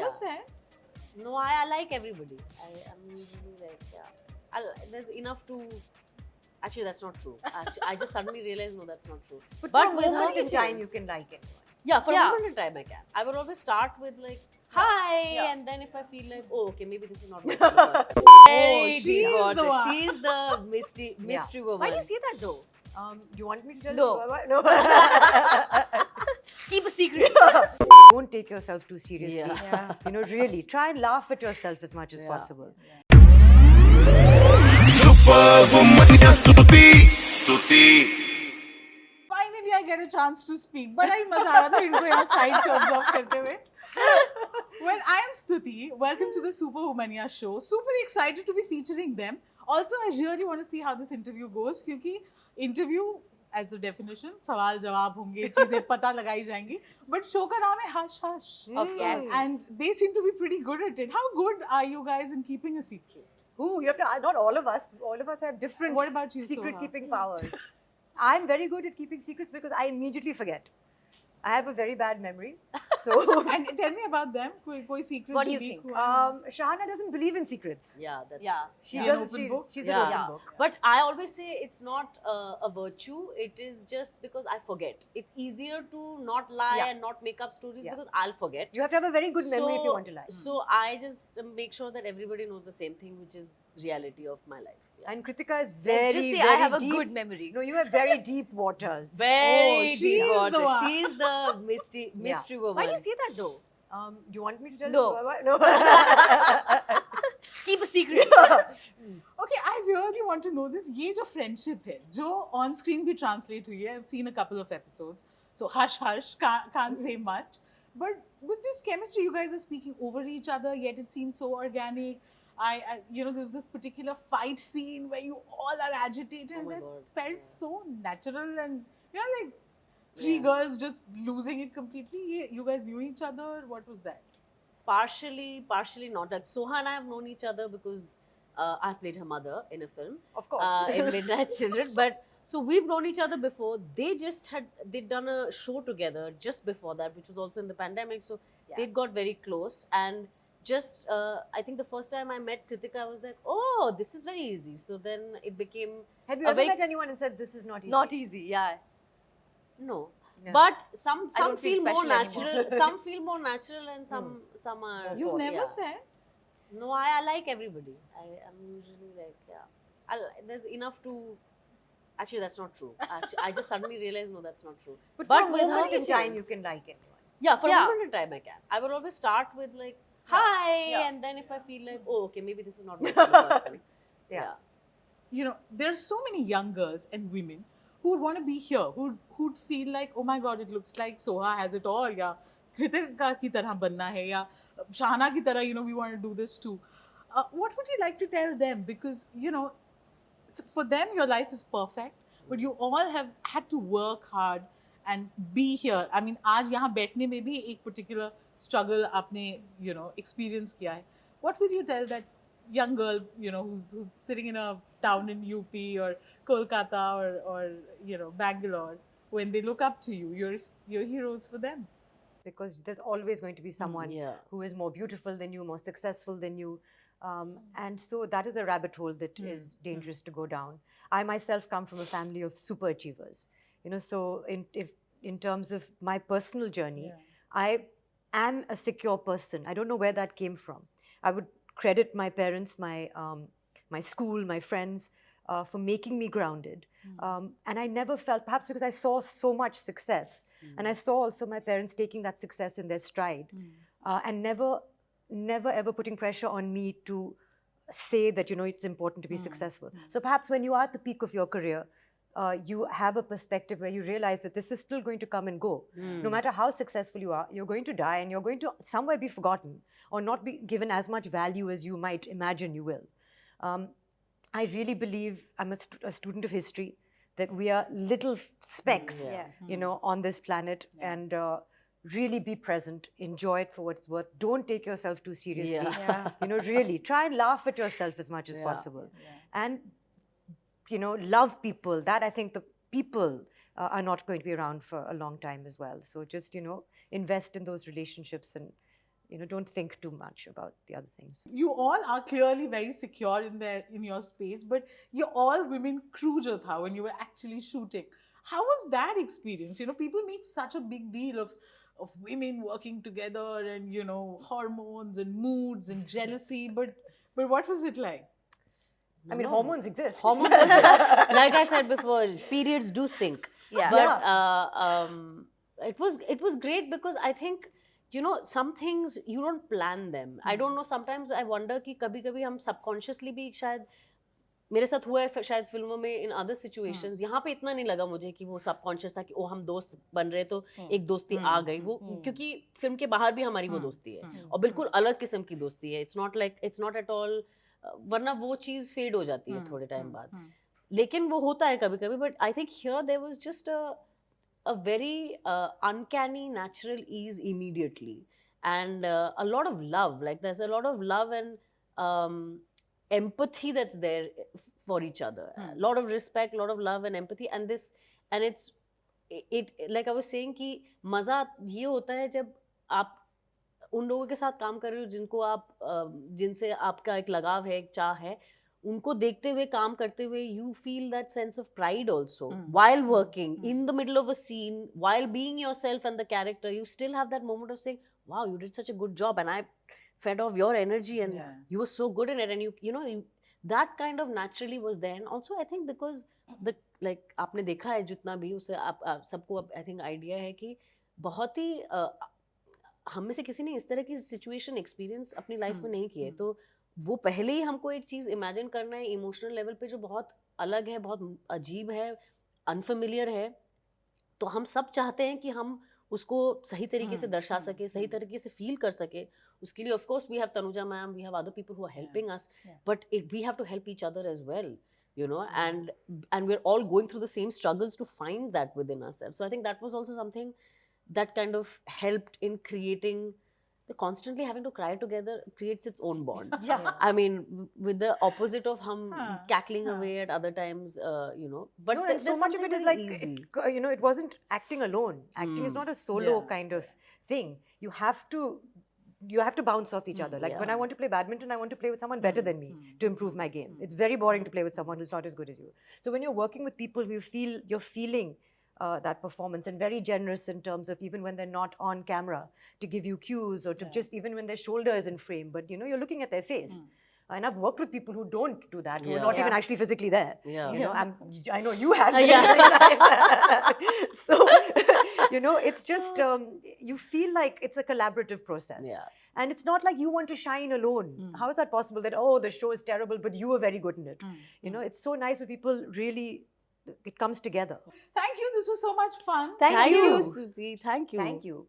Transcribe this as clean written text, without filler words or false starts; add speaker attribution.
Speaker 1: never said.
Speaker 2: No, I like everybody. I'm usually like, there's enough to. Actually, that's not true. I just suddenly realized, no, that's not true.
Speaker 3: But for a
Speaker 2: with
Speaker 3: moment
Speaker 2: her,
Speaker 3: in
Speaker 2: it
Speaker 3: time,
Speaker 2: is.
Speaker 3: you can like anyone.
Speaker 2: Yeah, for a
Speaker 1: Yeah.
Speaker 2: moment in time, I can. I would always start with like, hi,
Speaker 1: Yeah.
Speaker 2: and then if I feel like, oh, okay, maybe this is not my kind of person. Very
Speaker 1: she's
Speaker 2: deep
Speaker 1: the
Speaker 2: water.
Speaker 1: one.
Speaker 2: She's the mystery woman.
Speaker 3: Why do you say that though? Do you want me to tell
Speaker 2: No.
Speaker 3: you? No.
Speaker 2: Keep a secret.
Speaker 3: Don't take yourself too seriously.
Speaker 2: Yeah.
Speaker 3: You know, really, try and laugh at yourself as much as
Speaker 2: Yeah.
Speaker 3: possible.
Speaker 4: Superwomaniya Stuti.
Speaker 1: Finally, I get a chance to speak. But I मजा आ रहा था इनको यहाँ side से observe करते हुए. Well, I am Stuti. Welcome to the Superwomaniya Show. Super excited to be featuring them. Also, I really want to see how this interview goes क्योंकि interview, as the definition, सवाल जवाब होंगे, चीजें पता लगाई जाएंगी. But show का नाम है Hush Hush.
Speaker 2: Yes.
Speaker 1: And they seem to be pretty good at it. How good are you guys in keeping a secret?
Speaker 3: Ooh, you have to, not all of us. All of us have different
Speaker 1: What about you,
Speaker 3: secret
Speaker 1: Soha?
Speaker 3: keeping powers. I'm very good at keeping secrets because I immediately forget. I have a very bad memory. So,
Speaker 1: And tell me about them. कोई secret
Speaker 2: What do
Speaker 1: जो
Speaker 2: you
Speaker 1: leak
Speaker 2: think?
Speaker 1: हुआ है?
Speaker 3: Shahana doesn't believe in secrets.
Speaker 2: Yeah, that's
Speaker 3: She
Speaker 1: Yeah.
Speaker 3: doesn't.
Speaker 1: An open book?
Speaker 3: She's
Speaker 2: Yeah.
Speaker 3: an open book.
Speaker 2: But I always say it's not a virtue. It is just because I forget. It's easier to not lie
Speaker 3: Yeah.
Speaker 2: and not make up stories
Speaker 3: Yeah.
Speaker 2: because I'll forget.
Speaker 3: You have to have a very good memory if you want to lie.
Speaker 2: So I just make sure that everybody knows the same thing, which is reality of my life. Yeah.
Speaker 3: And Kritika is
Speaker 5: Let's
Speaker 3: very,
Speaker 5: just say
Speaker 3: very
Speaker 5: I have a
Speaker 3: deep.
Speaker 5: good memory.
Speaker 3: No, you have very deep waters.
Speaker 2: Very
Speaker 1: she's
Speaker 2: deep
Speaker 1: the
Speaker 2: water.
Speaker 1: one.
Speaker 2: She's the mystery woman.
Speaker 5: Why do you say that though?
Speaker 3: Do you want me to tell
Speaker 5: No.
Speaker 3: you? No.
Speaker 5: Keep a secret.
Speaker 1: Okay, I really want to know this. ये जो friendship है, जो on screen भी translate हुई है. I've seen a couple of episodes. So hush hush, can't say much. But with this chemistry, you guys are speaking over each other, yet it seems so organic. There's this particular fight scene where you all are agitated, and
Speaker 2: my
Speaker 1: that
Speaker 2: God,
Speaker 1: felt
Speaker 2: yeah.
Speaker 1: so natural, and like three girls just losing it completely. You guys knew each other. What was that?
Speaker 2: Partially not. Like Soha and I have known each other because I've played her mother in a film.
Speaker 3: Of course.
Speaker 2: In Midnight Children. But so we've known each other before. They'd done a show together just before that, which was also in the pandemic. So they'd got very close. And just, I think the first time I met Kritika, I was like, oh, this is very easy. So then it became
Speaker 3: Have you
Speaker 2: a
Speaker 3: ever
Speaker 2: very-
Speaker 3: met anyone and said this is not easy?
Speaker 5: Not easy, yeah.
Speaker 2: no.
Speaker 3: Yeah.
Speaker 2: But some
Speaker 5: don't feel
Speaker 2: feel more
Speaker 5: special
Speaker 2: natural.
Speaker 5: anymore.
Speaker 2: Some feel more natural, and some are.
Speaker 1: You've never
Speaker 2: yeah.
Speaker 1: said.
Speaker 2: No, I like everybody. I'm usually like, there's enough to. Actually, that's not true. I just suddenly realized, no, that's not true.
Speaker 3: But for a
Speaker 2: with her,
Speaker 3: moment in
Speaker 2: it
Speaker 3: time,
Speaker 2: is.
Speaker 3: you can like anyone.
Speaker 2: Yeah, for
Speaker 5: Yeah.
Speaker 2: a moment in time, I can. I would always start with like, hi,
Speaker 5: Yeah.
Speaker 2: and then if I feel like, oh, okay, maybe this is not my kind of person.
Speaker 3: Yeah.
Speaker 1: There are so many young girls and women who would want to be here, who'd feel like, oh my God, it looks like Soha has it all, या Kritika की तरह बनना है, या Shahana की तरह, we want to do this too. What would you like to tell them? Because, for them, your life is perfect, but you all have had to work hard and be here. I mean, आज यहाँ बैठने में भी एक particular struggle आपने, experience किया है. What will you tell that young girl, who's sitting in a town in UP or Kolkata or Bangalore, when they look up to you, you're heroes for them.
Speaker 3: Because there's always going to be someone
Speaker 2: yeah.
Speaker 3: who is more beautiful than you, more successful than you. And so that is a rabbit hole that is dangerous to go down. I myself come from a family of super achievers. So in terms of my personal journey, I am a secure person. I don't know where that came from. I would credit my parents, my school, my friends, for making me grounded. And I never felt, perhaps because I saw so much success, and I saw also my parents taking that success in their stride, and never ever putting pressure on me to say that, it's important to be successful. So perhaps when you are at the peak of your career, you have a perspective where you realize that this is still going to come and go. No matter how successful you are, you're going to die, and you're going to somewhere be forgotten or not be given as much value as you might imagine you will. I really believe, I'm a student of history, that we are little specks, on this planet, and really be present, enjoy it for what it's worth. Don't take yourself too seriously. Really, try and laugh at yourself as much as possible. And, love people. That, I think, the people are not going to be around for a long time as well. So just, invest in those relationships and don't think too much about the other things.
Speaker 1: You all are clearly very secure in your space, but you're all women crew jo tha when you were actually shooting. How was that experience? People make such a big deal of women working together and hormones and moods and jealousy, but what was it like?
Speaker 3: I mean, hormones exist.
Speaker 2: Hormones exist. Like I said before, periods do sync.
Speaker 5: Yeah.
Speaker 2: But it was great because I think some things you don't plan them. I don't know. Sometimes I wonder कि कभी-कभी हम subconsciously भी शायद मेरे साथ हुआ है शायद फिल्मों में in other situations. यहाँ पे इतना नहीं लगा मुझे कि वो subconscious था कि हम दोस्त बन रहे तो एक दोस्ती आ गई वो क्योंकि फिल्म के बाहर भी हमारी वो दोस्ती है और बिल्कुल अलग किस्म की दोस्ती है. It's not at all वरना वो चीज़ फेड हो जाती है थोड़े टाइम बाद. लेकिन वो होता है कभी-कभी. But I think here there was just a very uncanny natural ease immediately and a lot of love. Like there's a lot of love and empathy that's there for each other. A lot of respect, a lot of love and empathy, and it's like I was saying कि मज़ा ये होता है जब आप उन लोगों के साथ काम कर रहे हो जिनसे आपका एक लगाव है, एक चाह है, उनको देखते हुए काम करते हुए you feel that sense of pride also while working in the middle of a scene, while being yourself and the character, you still have that moment of saying, wow, you did such a good job and I fed off your energy and you were so good in it, and you that kind of naturally was there. And also I think because आपने देखा है जितना भी उसे आप सबको I think idea है कि बहुत ही हम में से किसी ने इस तरह की सिचुएशन एक्सपीरियंस अपनी लाइफ में नहीं की है, तो वो पहले ही हमको एक चीज़ इमेजिन करना है इमोशनल लेवल पे जो बहुत अलग है, बहुत अजीब है, अनफेमिलियर है, तो हम सब चाहते हैं कि हम उसको सही तरीके से दर्शा सके, सही तरीके से फील कर सके. उसके लिए of course we have Tanuja ma'am, we have other people who are helping us, but we have to help each other as well, and we're all going through the same struggles to find that within ourselves. So I think that was also something that kind of helped in creating the constantly having to cry together creates its own bond. I mean, with the opposite of hum cackling away at other times, but
Speaker 3: No, and so much of it is like it wasn't acting alone. Acting is not a solo kind of thing. You have to bounce off each other. Like when I want to play badminton, I want to play with someone better than me to improve my game. It's very boring to play with someone who's not as good as you. So when you're working with people who you're feeling that performance, and very generous in terms of even when they're not on camera to give you cues, or to just even when their shoulder is in frame, but you're looking at their face. And I've worked with people who don't do that, who are not even actually physically there. I know you have. So, it's just, you feel like it's a collaborative process. And it's not like you want to shine alone. How is that possible that, the show is terrible, but you were very good in it? It's so nice when people really, it comes together.
Speaker 1: Thank you. This was so much fun.
Speaker 3: Thank you.
Speaker 2: Stuti. Thank you.
Speaker 3: Thank you.